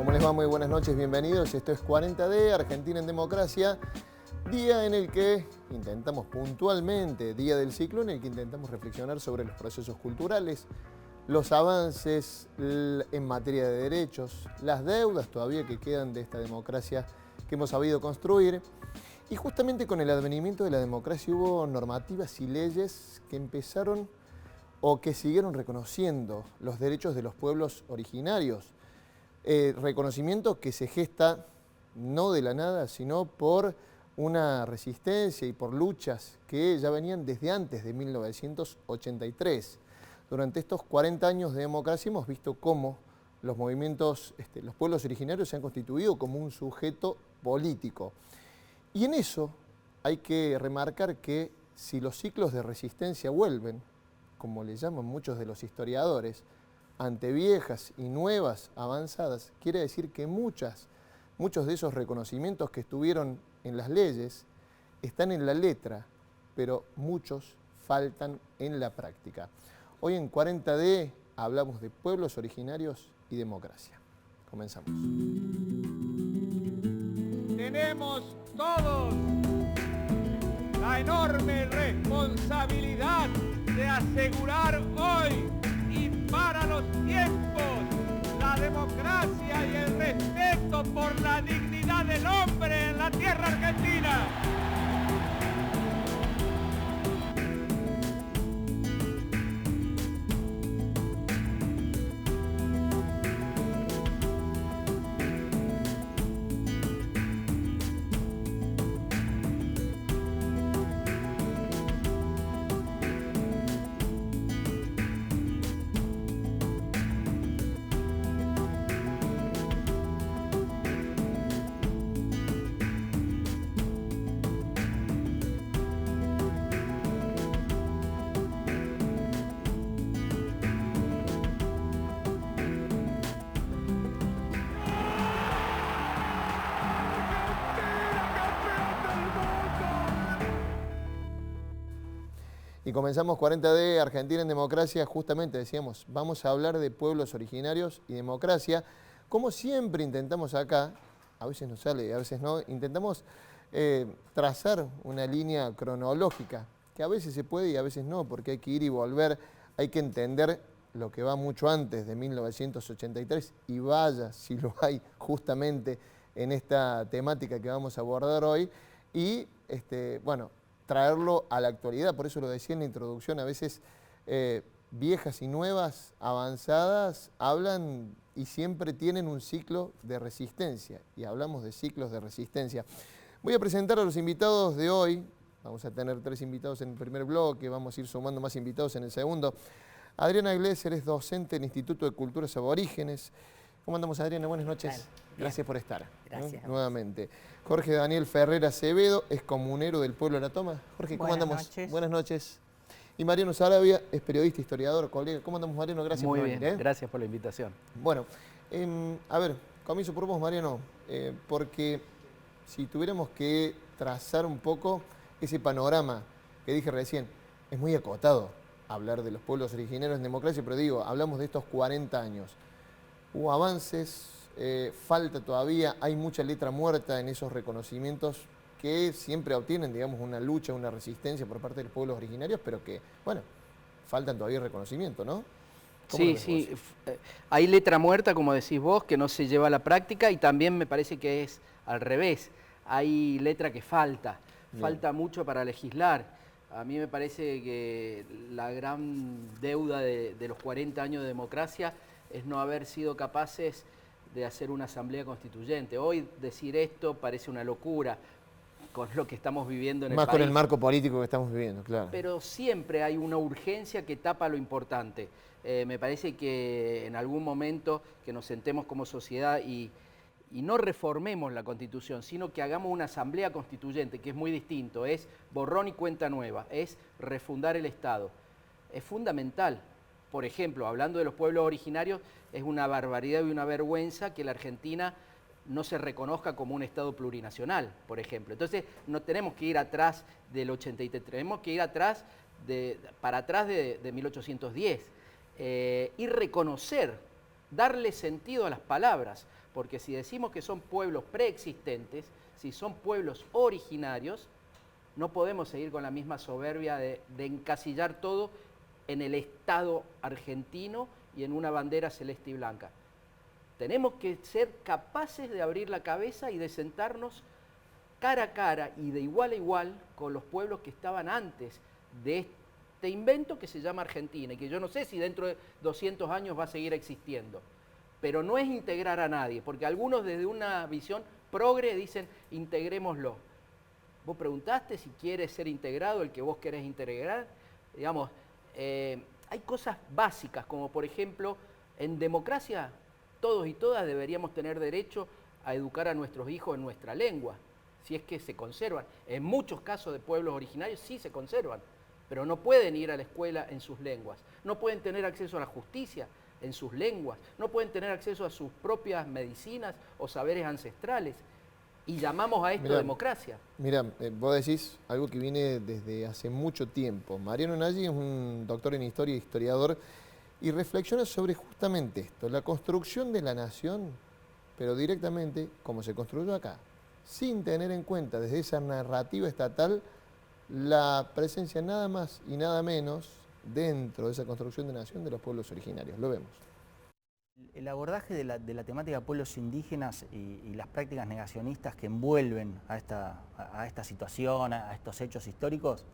¿Cómo les va? Muy buenas noches, bienvenidos. Esto es 40D, Argentina en Democracia, día en el que intentamos puntualmente, día del ciclo en el que intentamos reflexionar sobre los procesos culturales, los avances en materia de derechos, las deudas todavía que quedan de esta democracia que hemos sabido construir. Y justamente con el advenimiento de la democracia hubo normativas y leyes que empezaron o que siguieron reconociendo los derechos de los pueblos originarios. Reconocimiento que se gesta no de la nada, sino por una resistencia y por luchas que ya venían desde antes de 1983. Durante estos 40 años de democracia hemos visto cómo los movimientos, los pueblos originarios se han constituido como un sujeto político. Y en eso hay que remarcar que si los ciclos de resistencia vuelven, como le llaman muchos de los historiadores, ante viejas y nuevas avanzadas, quiere decir que muchos de esos reconocimientos que estuvieron en las leyes están en la letra, pero muchos faltan en la práctica. Hoy en 40D hablamos de pueblos originarios y democracia. Comenzamos. Tenemos todos la enorme responsabilidad de asegurar hoy y para los tiempos la democracia y el respeto por la dignidad del hombre en la tierra argentina. Y comenzamos 40D, Argentina en Democracia, justamente decíamos, vamos a hablar de pueblos originarios y democracia. Como siempre intentamos acá, a veces nos sale, a veces no, intentamos trazar una línea cronológica, que a veces se puede y a veces no, porque hay que ir y volver, hay que entender lo que va mucho antes de 1983, y vaya si lo hay justamente en esta temática que vamos a abordar hoy, y bueno, traerlo a la actualidad. Por eso lo decía en la introducción, a veces viejas y nuevas, avanzadas, hablan y siempre tienen un ciclo de resistencia, y hablamos de ciclos de resistencia. Voy a presentar a los invitados de hoy. Vamos a tener 3 invitados en el primer bloque, vamos a ir sumando más invitados en el segundo. Adriana Glesser es docente en el Instituto de Culturas Aborígenes. ¿Cómo andamos, Adriana? Buenas noches. Bien. Gracias por estar. Gracias. Nuevamente. Jorge Daniel Ferrer Acevedo es comunero del Pueblo de la Toma. Jorge, ¿cómo andamos? Noches. Buenas noches. Y Mariano Sarabia es periodista, historiador, colega. ¿Cómo andamos, Mariano? Gracias por venir. Muy bien, gracias por la invitación. Bueno, a ver, comienzo por vos, Mariano, porque si tuviéramos que trazar un poco ese panorama que dije recién, es muy acotado hablar de los pueblos originarios en democracia, pero digo, hablamos de estos 40 años. Hubo avances, falta todavía, hay mucha letra muerta en esos reconocimientos que siempre obtienen, digamos, una lucha, una resistencia por parte de los pueblos originarios, pero que, bueno, faltan todavía reconocimiento, ¿no? Sí, hay letra muerta, como decís vos, que no se lleva a la práctica, y también me parece que es al revés. Hay letra que falta mucho para legislar. A mí me parece que la gran deuda de los 40 años de democracia es no haber sido capaces de hacer una asamblea constituyente. Hoy decir esto parece una locura con lo que estamos viviendo en el país. Más con el marco político que estamos viviendo, claro. Pero siempre hay una urgencia que tapa lo importante. Me parece que en algún momento que nos sentemos como sociedad y no reformemos la Constitución, sino que hagamos una asamblea constituyente, que es muy distinto, es borrón y cuenta nueva, es refundar el Estado. Es fundamental. Por ejemplo, hablando de los pueblos originarios, es una barbaridad y una vergüenza que la Argentina no se reconozca como un Estado plurinacional, por ejemplo. Entonces, no tenemos que ir atrás del 83, tenemos que ir para atrás de 1810 y reconocer, darle sentido a las palabras, porque si decimos que son pueblos preexistentes, si son pueblos originarios, no podemos seguir con la misma soberbia de encasillar todo en el Estado argentino y en una bandera celeste y blanca. Tenemos que ser capaces de abrir la cabeza y de sentarnos cara a cara y de igual a igual con los pueblos que estaban antes de este invento que se llama Argentina y que yo no sé si dentro de 200 años va a seguir existiendo. Pero no es integrar a nadie, porque algunos desde una visión progre dicen integrémoslo. Vos preguntaste si quiere ser integrado el que vos querés integrar. Digamos, hay cosas básicas, como por ejemplo, en democracia todos y todas deberíamos tener derecho a educar a nuestros hijos en nuestra lengua, si es que se conservan. En muchos casos de pueblos originarios sí se conservan, pero no pueden ir a la escuela en sus lenguas, no pueden tener acceso a la justicia en sus lenguas, no pueden tener acceso a sus propias medicinas o saberes ancestrales. Y llamamos a esto democracia. Mira, vos decís algo que viene desde hace mucho tiempo. Mariano Nagy es un doctor en historia y historiador y reflexiona sobre justamente esto, la construcción de la nación, pero directamente como se construyó acá, sin tener en cuenta desde esa narrativa estatal la presencia nada más y nada menos dentro de esa construcción de nación de los pueblos originarios. Lo vemos. El abordaje de la temática de pueblos indígenas y las prácticas negacionistas que envuelven a esta situación, a estos hechos históricos,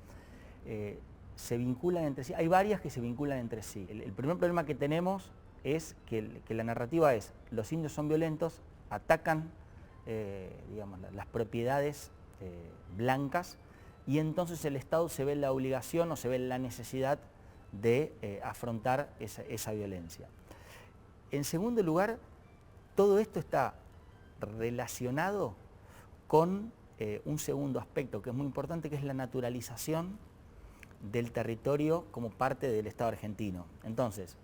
se vinculan entre sí. Hay varias que se vinculan entre sí. El primer problema que tenemos es que la narrativa es: los indios son violentos, atacan digamos, las propiedades blancas, y entonces el Estado se ve la obligación o se ve la necesidad de afrontar esa violencia. En segundo lugar, todo esto está relacionado con un segundo aspecto que es muy importante, que es la naturalización del territorio como parte del Estado argentino. Entonces,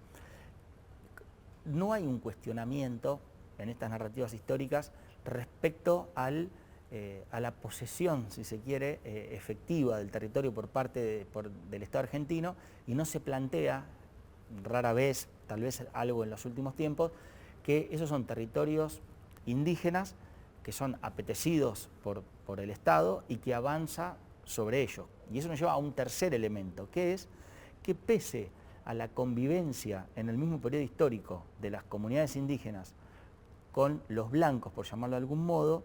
no hay un cuestionamiento en estas narrativas históricas respecto a la posesión, si se quiere, efectiva del territorio por parte del Estado argentino, y no se plantea, rara vez, tal vez algo en los últimos tiempos, que esos son territorios indígenas que son apetecidos por el Estado y que avanza sobre ellos. Y eso nos lleva a un tercer elemento, que es que pese a la convivencia en el mismo periodo histórico de las comunidades indígenas con los blancos, por llamarlo de algún modo,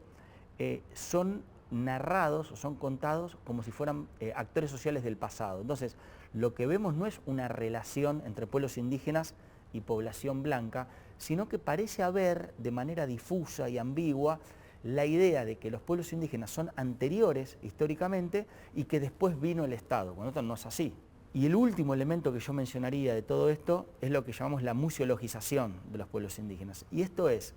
son narrados o son contados como si fueran actores sociales del pasado. Entonces, lo que vemos no es una relación entre pueblos indígenas y población blanca, sino que parece haber, de manera difusa y ambigua, la idea de que los pueblos indígenas son anteriores históricamente y que después vino el Estado, cuando esto no es así. Y el último elemento que yo mencionaría de todo esto es lo que llamamos la museologización de los pueblos indígenas. Y esto es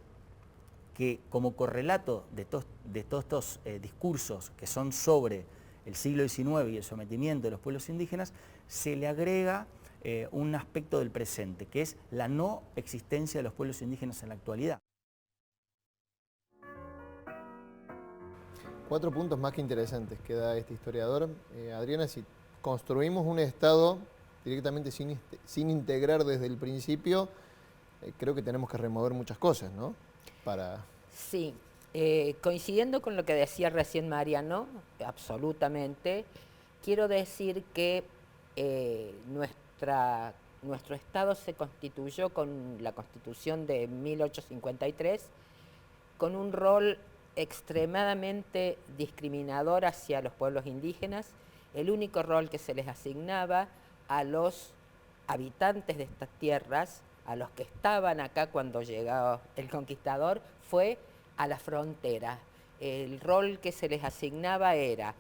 que, como correlato de todos estos discursos que son sobre el siglo XIX y el sometimiento de los pueblos indígenas, se le agrega un aspecto del presente, que es la no existencia de los pueblos indígenas en la actualidad. 4 puntos más que interesantes que da este historiador. Adriana, si construimos un Estado directamente sin integrar desde el principio, creo que tenemos que remover muchas cosas, ¿no? Sí, coincidiendo con lo que decía recién Mariano, absolutamente, quiero decir que nuestro Estado se constituyó con la Constitución de 1853 con un rol extremadamente discriminador hacia los pueblos indígenas. El único rol que se les asignaba a los habitantes de estas tierras, a los que estaban acá cuando llegó el conquistador, fue a la frontera. El rol que se les asignaba era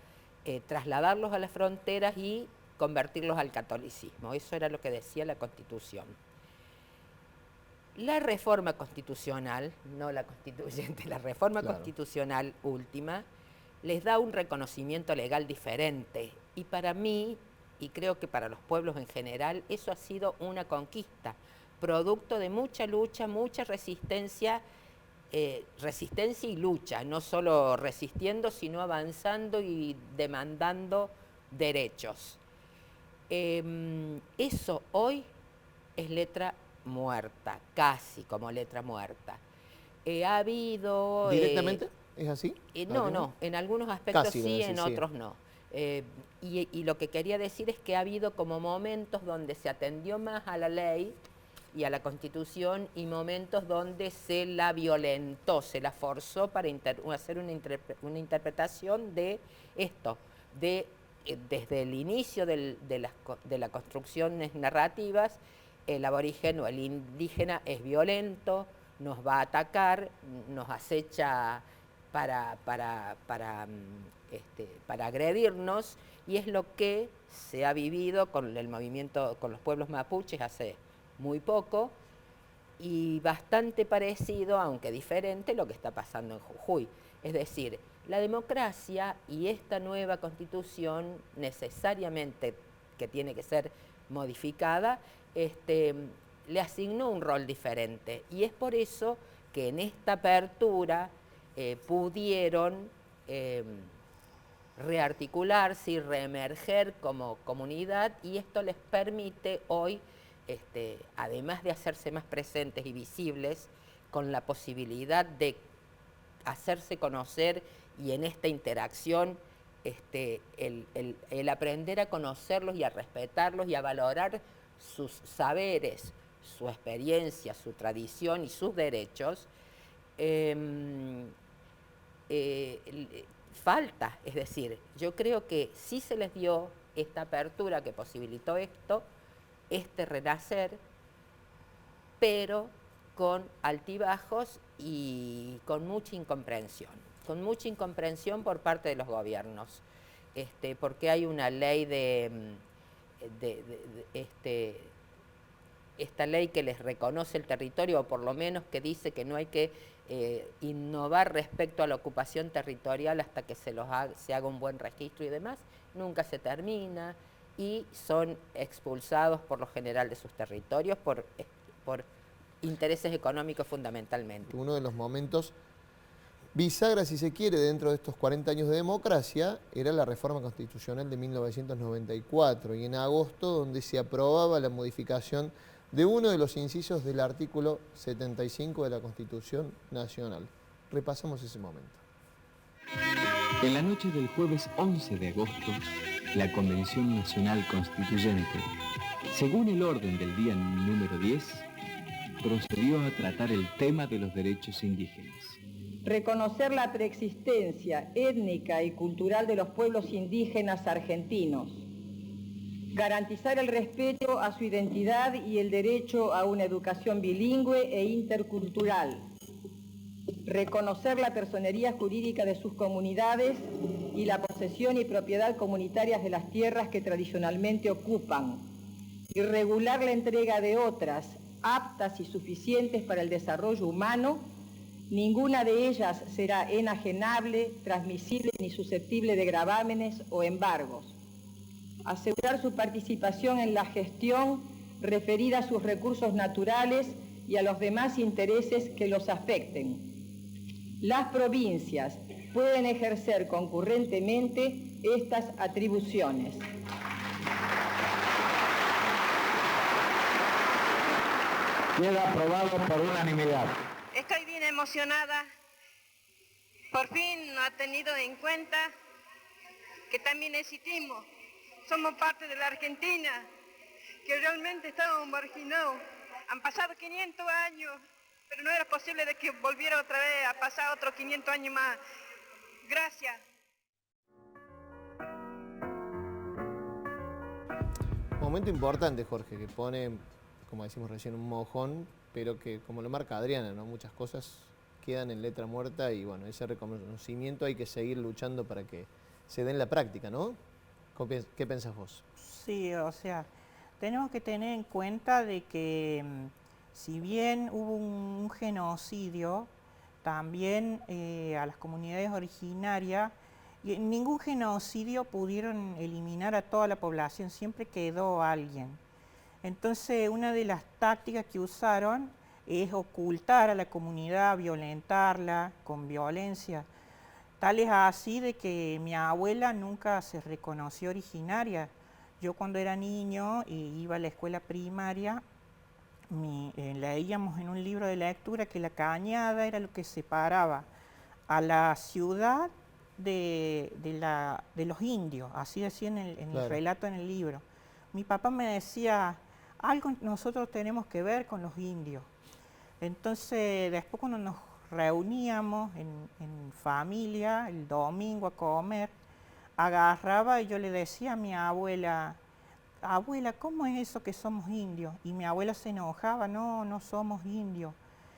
trasladarlos a las fronteras y convertirlos al catolicismo. Eso era lo que decía la Constitución. La reforma constitucional, no la constituyente, la reforma constitucional última, les da un reconocimiento legal diferente. Y para mí, y creo que para los pueblos en general, eso ha sido una conquista, producto de mucha lucha, mucha resistencia, resistencia y lucha, no solo resistiendo, sino avanzando y demandando derechos. Eso hoy es letra muerta, casi como letra muerta. Ha habido... ¿Directamente? ¿Es así? No, en algunos aspectos Casi, sí, decir, en otros no. Y lo que quería decir es que ha habido como momentos donde se atendió más a la ley y a la Constitución y momentos donde se la violentó, se la forzó para hacer una interpretación de esto, desde el inicio de las construcciones narrativas, el aborigen o el indígena es violento, nos va a atacar, nos acecha para agredirnos, y es lo que se ha vivido con el movimiento, con los pueblos mapuches hace muy poco, y bastante parecido, aunque diferente, lo que está pasando en Jujuy. Es decir, la democracia y esta nueva constitución necesariamente, que tiene que ser modificada, le asignó un rol diferente, y es por eso que en esta apertura pudieron rearticularse y reemerger como comunidad, y esto les permite hoy, además de hacerse más presentes y visibles, con la posibilidad de hacerse conocer, y en esta interacción el aprender a conocerlos y a respetarlos y a valorar sus saberes, su experiencia, su tradición y sus derechos, falta. Es decir, yo creo que sí se les dio esta apertura que posibilitó esto, este renacer, pero con altibajos y con mucha incomprensión por parte de los gobiernos, porque hay una ley esta ley que les reconoce el territorio, o por lo menos que dice que no hay que innovar respecto a la ocupación territorial hasta que se haga un buen registro y demás, nunca se termina, y son expulsados por lo general de sus territorios por intereses económicos fundamentalmente. Uno de los momentos bisagra, si se quiere, dentro de estos 40 años de democracia, era la reforma constitucional de 1994, y en agosto, donde se aprobaba la modificación de uno de los incisos del artículo 75 de la Constitución Nacional. Repasamos ese momento. En la noche del jueves 11 de agosto, la Convención Nacional Constituyente, según el orden del día número 10, procedió a tratar el tema de los derechos indígenas. Reconocer la preexistencia étnica y cultural de los pueblos indígenas argentinos. Garantizar el respeto a su identidad y el derecho a una educación bilingüe e intercultural. Reconocer la personería jurídica de sus comunidades y la posesión y propiedad comunitarias de las tierras que tradicionalmente ocupan. Y regular la entrega de otras, aptas y suficientes para el desarrollo humano. Ninguna de ellas será enajenable, transmisible ni susceptible de gravámenes o embargos. Asegurar su participación en la gestión referida a sus recursos naturales y a los demás intereses que los afecten. Las provincias pueden ejercer concurrentemente estas atribuciones. Queda aprobado por unanimidad. Estoy bien emocionada. Por fin ha tenido en cuenta que también existimos. Somos parte de la Argentina, que realmente estábamos marginados. Han pasado 500 años, pero no era posible de que volviera otra vez a pasar otros 500 años más. Gracias. Momento importante, Jorge, que pone, como decimos recién, un mojón, pero que, como lo marca Adriana, ¿no? Muchas cosas quedan en letra muerta, y bueno, ese reconocimiento hay que seguir luchando para que se dé en la práctica, ¿no? ¿Qué pensás vos? Sí, o sea, tenemos que tener en cuenta de que si bien hubo un genocidio, también a las comunidades originarias, y en ningún genocidio pudieron eliminar a toda la población, siempre quedó alguien. Entonces, una de las tácticas que usaron es ocultar a la comunidad, violentarla con violencia. Tal es así de que mi abuela nunca se reconoció originaria. Yo cuando era niño y iba a la escuela primaria, leíamos en un libro de lectura que la cañada era lo que separaba a la ciudad de los indios, así decía en el relato en el libro. Mi papá me decía, algo nosotros tenemos que ver con los indios. Entonces, después cuando nos reuníamos en familia, el domingo a comer, agarraba y yo le decía a mi abuela, abuela, ¿cómo es eso que somos indios? Y mi abuela se enojaba, no somos indios.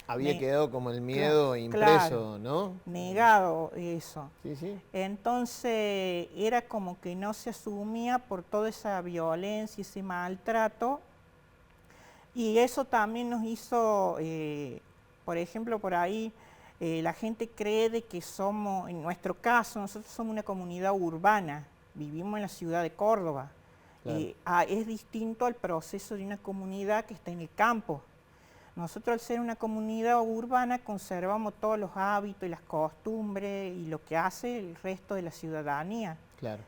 Había quedado como el miedo impreso, claro, ¿no? Negado eso. Sí, sí. Entonces era como que no se asumía por toda esa violencia, ese maltrato. Y eso también nos hizo, por ejemplo, por ahí, la gente cree de que somos, en nuestro caso, nosotros somos una comunidad urbana, vivimos en la ciudad de Córdoba. Claro. Es distinto al proceso de una comunidad que está en el campo. Nosotros, al ser una comunidad urbana, conservamos todos los hábitos y las costumbres y lo que hace el resto de la ciudadanía. Claro.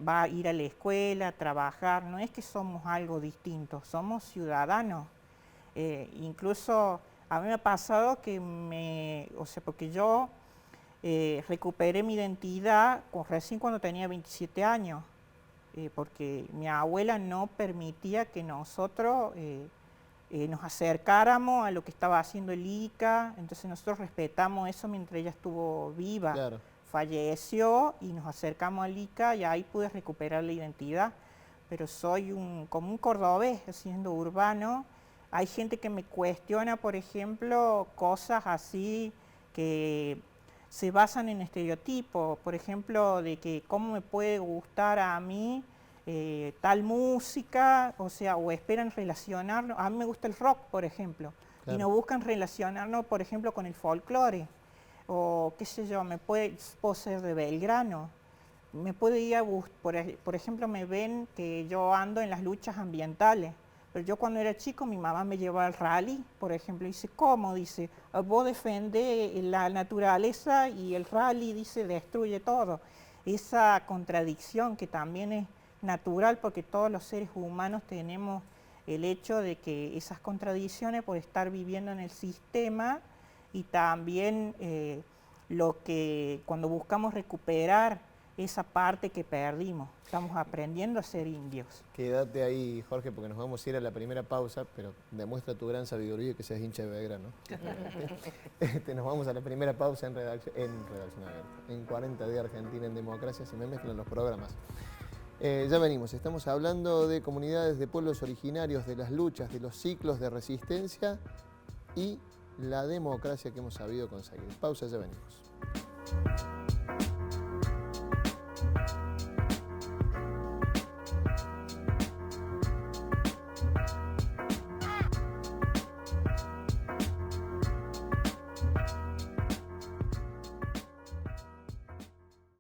Va a ir a la escuela, a trabajar, no es que somos algo distinto, somos ciudadanos. Incluso a mí me ha pasado que porque yo recuperé mi identidad recién cuando tenía 27 años, porque mi abuela no permitía que nosotros nos acercáramos a lo que estaba haciendo el ICA, entonces nosotros respetamos eso mientras ella estuvo viva. Claro. Falleció y nos acercamos al ICA y ahí pude recuperar la identidad, pero soy como un cordobés, siendo urbano. Hay gente que me cuestiona, por ejemplo, cosas así que se basan en estereotipos, por ejemplo, de que cómo me puede gustar a mí tal música, o esperan relacionarnos. A mí me gusta el rock, por ejemplo, claro, y no buscan relacionarnos, por ejemplo, con el folclore, o qué sé yo, puedo ser de Belgrano, me puede ir por ejemplo, me ven que yo ando en las luchas ambientales, pero yo cuando era chico mi mamá me llevaba al rally, por ejemplo, y dice, ¿cómo? Dice, vos defendés la naturaleza y el rally, dice, destruye todo. Esa contradicción que también es natural, porque todos los seres humanos tenemos el hecho de que esas contradicciones por estar viviendo en el sistema, y también cuando buscamos recuperar esa parte que perdimos, estamos aprendiendo a ser indios. Quédate ahí, Jorge, porque nos vamos a ir a la primera pausa, pero demuestra tu gran sabiduría que seas hincha de Belgrano. Nos vamos a la primera pausa en Redacción Abierta, en 40 de Argentina en Democracia, se me mezclan los programas. Ya venimos, estamos hablando de comunidades de pueblos originarios, de las luchas, de los ciclos de resistencia y la democracia que hemos sabido conseguir. Pausa, ya venimos.